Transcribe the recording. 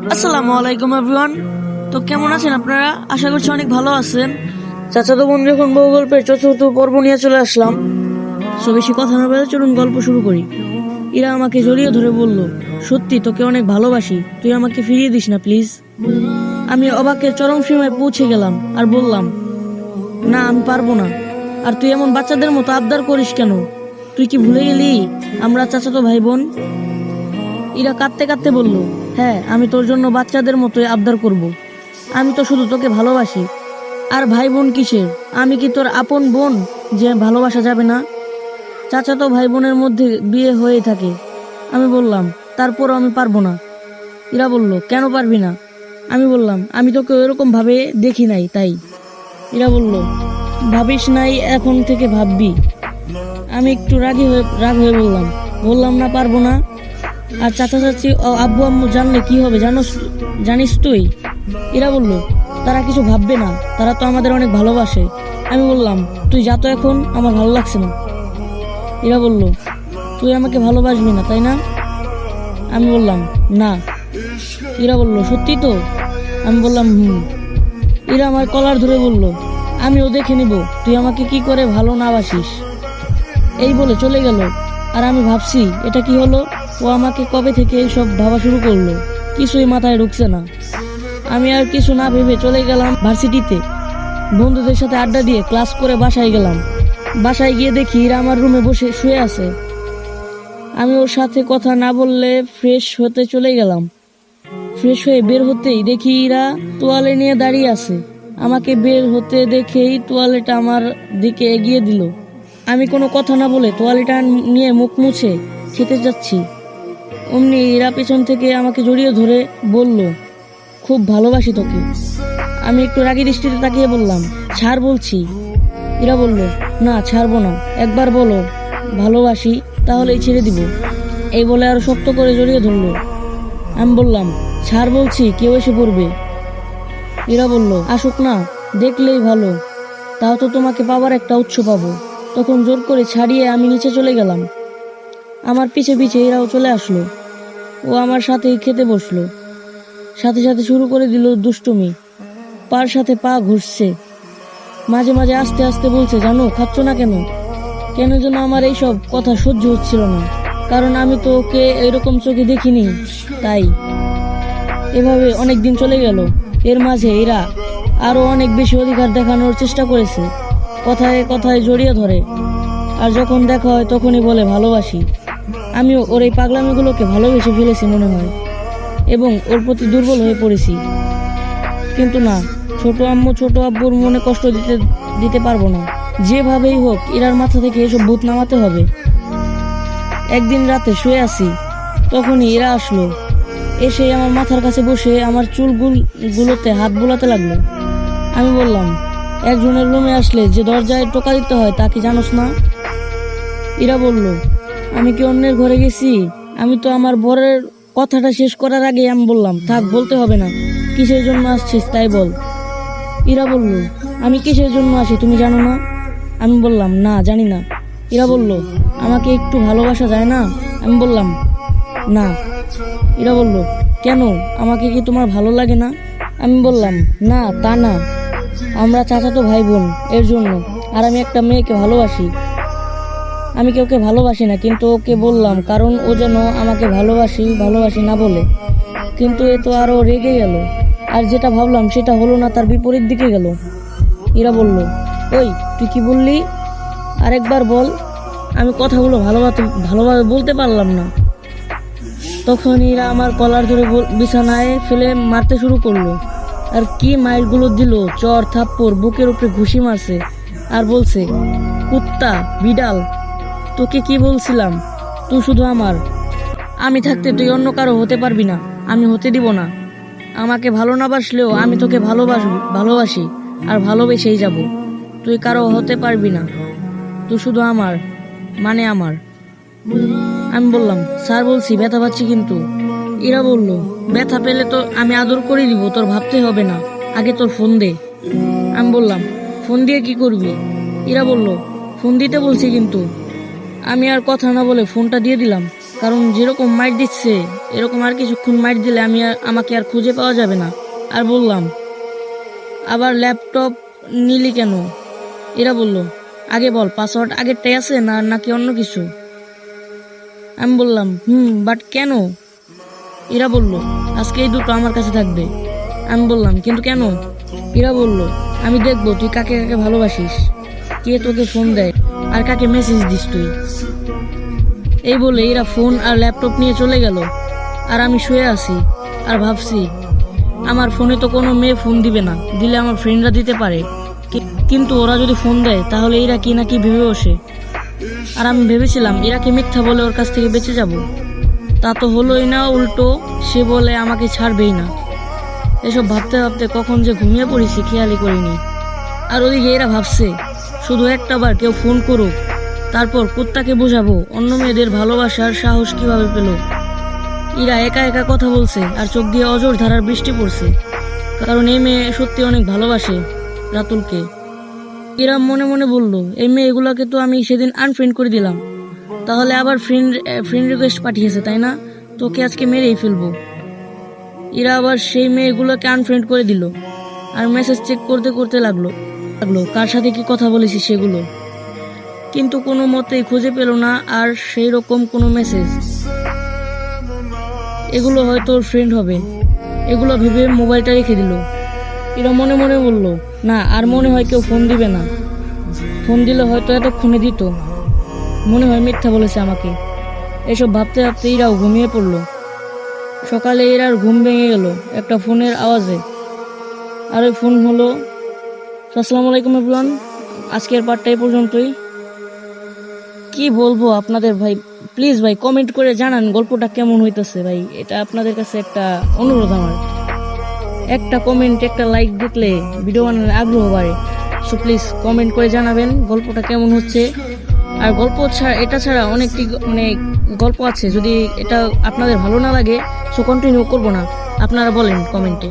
আসসালামু আলাইকুম এভরিওয়ান। তো কেমন আছেন আপনারা? আশা করছি অনেক ভালো আছেন। চাচাতো বোন যখন বউ গল্পের চতুর্থ পর্ব নিয়ে চলে আসলাম। সো বেশি কথা না বলে চলুন গল্প শুরু করি। ইরা আমাকে জড়িয়ে ধরে বলল, সত্যি তোকে অনেক ভালোবাসি, তুই আমাকে ফিরিয়ে দিস না প্লিজ। আমি অবাকের চরম সীমায় পৌঁছে গেলাম আর বললাম, না আমি পারবো না। আর তুই এমন বাচ্চাদের মতো আবদার করিস কেন? তুই কি ভুলে গেলি আমরা চাচাতো ভাই বোন? ইরা কাঁদতে কাঁদতে বলল, হ্যাঁ আমি তোর জন্য বাচ্চাদের মতোই আবদার করব। আমি তো শুধু তোকে ভালোবাসি। আর ভাই বোন কিসের? আমি কি তোর আপন বোন যে ভালোবাসা যাবে না? চাচাতো ভাই বোনের মধ্যে বিয়ে হয়ে থাকে। আমি বললাম, তারপরও আমি পারবো না। ইরা বলল, কেন পারবি না? আমি বললাম, আমি তোকে ওইরকম ভাবে দেখি নাই তাই। ইরা বলল, ভাবিস নাই, এখন থেকে ভাববি। আমি একটু রাগ হয়ে বললাম না, পারবো না। আর চাচা চাচি ও আব্বু আম্মু জানলে কি হবে জানিস তুই? এরা বলল, তারা কিছু ভাববে না, তারা তো আমাদের অনেক ভালোবাসে। আমি বললাম, তুই যা তো এখন, আমার ভালো লাগছে না। এরা বলল, তুই আমাকে ভালোবাসবি না তাই না? আমি বললাম, না। এরা বলল, সত্যি তো? আমি বললাম, হুম। এরা আমার কলার ধরে বলল, আমিও দেখে নিব তুই আমাকে কি করে ভালো না বাসিস। এই বলে চলে গেল। আর আমি ভাবছি, এটা কি হলো? ও আমাকে কবে থেকে এইসব ভাবা শুরু করলো? কিছুই মাথায় ঢুকছে না। আমি আর কিছু না ভেবে চলে গেলাম ভার্সিটিতে। বন্ধুদের সাথে আড্ডা দিয়ে ক্লাস করে বাসায় গেলাম। বাসায় গিয়ে দেখি ইরা আমার রুমে বসে শুয়ে আছে। আমি ওর সাথে কথা না বললে ফ্রেশ হতে চলে গেলাম। ফ্রেশ হয়ে বের হতেই দেখি ইরা তোয়ালে নিয়ে দাঁড়িয়ে আছে। আমাকে বের হতে দেখেই তোয়ালেটা আমার দিকে এগিয়ে দিল। আমি কোনো কথা না বলে তোয়ালেটা নিয়ে মুখ মুছে খেতে যাচ্ছি। অমনি ইরা পেছন থেকে আমাকে জড়িয়ে ধরে বলল, খুব ভালোবাসি তোকে। আমি একটু রাগী দৃষ্টিতে তাকিয়ে বললাম, ছাড় বলছি। ইরা বলল, না ছাড়বো না, একবার বলো ভালোবাসি, তাহলেই ছেড়ে দিব। এই বলে আরো শক্ত করে জড়িয়ে ধরলো। আমি বললাম, ছাড় বলছি, কেউ এসে পড়বে। ইরা বলল, আসুক না, দেখলেই ভালো, তাও তো তোমাকে পাবার একটা উৎস পাবো। তখন জোর করে ছাড়িয়ে আমি নিচে চলে গেলাম। আমার পিছে পিছে এরাও চলে আসলো। ও আমার সাথেই খেতে বসলো। সাথে সাথে শুরু করে দিল দুষ্টুমি। পার সাথে পা ঘুরছে। মাঝে মাঝে আস্তে আস্তে বলছে, জানো খাচ্ছ না কেন? কেন যেন আমার এইসব কথা সহ্য হচ্ছিল না, কারণ আমি তো ওকে এরকম চোখে দেখিনি তাই। এভাবে অনেক দিন চলে গেল। এর মাঝে এরা আরো অনেক বেশি অধিকার দেখানোর চেষ্টা করেছে। কথায় কথায় জড়িয়ে ধরে। আর যখন দেখা হয় তখনই বলে ভালোবাসি। আমিও ওর এই পাগলামিগুলোকে ভালোবেসে ফেলেছি মনে হয়, এবং ওর প্রতি দুর্বল হয়ে পড়েছি। কিন্তু না, ছোট আম্মু ছোট আব্বুর মনে কষ্ট দিতে দিতে পারবো না। যেভাবেই হোক ইরার মাথা থেকে এসব ভূত নামাতে হবে। একদিন রাতে শুয়ে আছি, তখনই এরা আসলো। এসে আমার মাথার কাছে বসে আমার চুলগুলোতে হাত বুলাতে লাগলো। আমি বললাম, একজনের রুমে আসলে যে দরজায় টোকা দিতে হয় তা কি জানোস না? ইরা বলল, আমি কি অন্যের ঘরে গেছি? আমি তো আমার বরের কথাটা শেষ করার আগে আমি বললাম, থাক বলতে হবে না, কিসের জন্য আসছিস তাই বল। ইরা বলল, আমি কিসের জন্য আসি তুমি জানো না? আমি বললাম, না জানি না। ইরা বলল, আমাকে একটু ভালোবাসা যায় না? আমি বললাম, না। ইরা বলল, কেন, আমাকে কি তোমার ভালো লাগে না? আমি বললাম, না তা না, আমরা চাচাতো ভাই বোন এর জন্য। আর আমি একটা মেয়েকে ভালোবাসি। আমি কেউকে ভালোবাসি না, কিন্তু ওকে বললাম কারণ ও যেন আমাকে ভালোবাসি ভালোবাসি না বলে। কিন্তু এ তো আরো রেগে গেল। আর যেটা ভাবলাম সেটা হলো না, তার বিপরীত দিকে গেল। ইরা বলল, ওই তুই কি বললি, আরেকবার বল। আমি কথাগুলো ভালোভাবে বলতে পারলাম না। তখন ইরা আমার কলার ধরে বিছানায় ফেলে মারতে শুরু করলো। আর কি মাইরগুলো দিল, চর থাপ্পড়, বুকের উপরে ঘুষি মারছে। আর বলছে, কুত্তা বিড়াল, তোকে কি বলছিলাম, তুই শুধু আমার। আমি থাকতে তুই অন্য কারো হতে পারবি না, আমি হতে দিব না। আমাকে ভালো না বাসলেও আমি তোকে ভালোবাসি, আর ভালোবেসেই যাব। তুই কারো হতে পারবি না, তুই শুধু আমার, মানে আমার। আমি বললাম, স্যার বলছি, ব্যথা পাচ্ছি কিন্তু। ইরা বলল, ব্যথা পেলে তো আমি আদর করে দিব, তোর ভাবতে হবে না, আগে তোর ফোন দে। আমি বললাম, ফোন দিয়ে কি করবি? ইরা বলল, ফোন দিতে বলছি কিন্তু। আমি আর কথা না বলে ফোনটা দিয়ে দিলাম। কারণ যেরকম মাইর দিচ্ছে এরকম আর কিছুক্ষণ মাইর দিলে আমাকে আর খুঁজে পাওয়া যাবে না। আর বললাম, আবার ল্যাপটপ নিলি কেন? এরা বলল, আগে বল পাসওয়ার্ড আগেরটাই আছে নাকি অন্য কিছু? আমি বললাম বাট কেন? এরা বলল, আজকে এই দুটো আমার কাছে থাকবে। আমি বললাম, কিন্তু কেন? এরা বলল, আমি দেখবো তুই কাকে কাকে ভালোবাসিস, কে তোকে ফোন দেয় আর কাকে মেসেজ দিস তুই। এই বলে এরা ফোন আর ল্যাপটপ নিয়ে চলে গেল। আর আমি শুয়ে আছি আর ভাবছি, আমার ফোনে তো কোনো মেয়ে ফোন দিবে না, দিলে আমার ফ্রেন্ডরা দিতে পারে, কিন্তু ওরা যদি ফোন দেয় তাহলে এরা কি না কি ভেবে বসে। আর আমি ভেবেছিলাম এরাকে মিথ্যা বলে ওর কাছ থেকে বেঁচে যাব, তা তো হলোই না, উল্টো সে বলে আমাকে ছাড়বেই না। এসব ভাবতে ভাবতে কখন যে ঘুমিয়ে পড়েছি খেয়ালই করিনি। আর ওদিকে এরা ভাবছে, শুধু একটা বার কেউ ফোন করুক, তারপর কুত্তাকে বোঝাবো অন্য মেয়েদের ভালোবাসার সাহস কিভাবে পেল। এরা একা একা কথা বলছে আর চোখ দিয়ে অজর ধারার বৃষ্টি পড়ছে, কারণ এই মেয়ে সত্যি অনেক ভালোবাসে রাতুলকে। এরা মনে মনে বলল, এই মেয়েগুলোকে তো আমি সেদিন আনফ্রেন্ড করে দিলাম, তাহলে আবার ফ্রেন্ড রিকোয়েস্ট পাঠিয়েছে, তাই না? তোকে আজকে মেরেই ফেলবো। এরা আবার সেই মেয়েগুলোকে আনফ্রেন্ড করে দিল আর মেসেজ চেক করতে করতে লাগলো কার সাথে কি কথা বলেছি সেগুলো, কিন্তু কোনো মতেই খুঁজে পেল না আর সেই রকম কোনো মেসেজ। এগুলো হয়তো ওর ফ্রেন্ড হবে, এগুলো ভেবে মোবাইলটা রেখে দিল। এরা মনে মনে বলল, না আর মনে হয় কেউ ফোন দিবে না, ফোন দিলে হয়তো এতক্ষণে দিত, মনে হয় মিথ্যা বলেছে আমাকে। এসব ভাবতে ভাবতে এরাও ঘুমিয়ে পড়ল। সকালে এরার ঘুম ভেঙে গেল একটা ফোনের আওয়াজে। আর ওই ফোন হলো, আসসালামু আলাইকুম এভরিওয়ান, আজকের পার্টটা এই পর্যন্তই। কি বলবো আপনাদের ভাই, প্লিজ ভাই কমেন্ট করে জানান গল্পটা কেমন হইতেছে ভাই, এটা আপনাদের কাছে একটা অনুরোধ আমার। একটা কমেন্ট একটা লাইক দেখলে ভিডিও বানানোর আগ্রহ বাড়ে। সো প্লিজ কমেন্ট করে জানাবেন গল্পটা কেমন হচ্ছে। আর গল্প এটা ছাড়া অনেকটি গল্প আছে, যদি এটা আপনাদের ভালো না লাগে সো কন্টিনিউ করবো না, আপনারা বলেন কমেন্টে।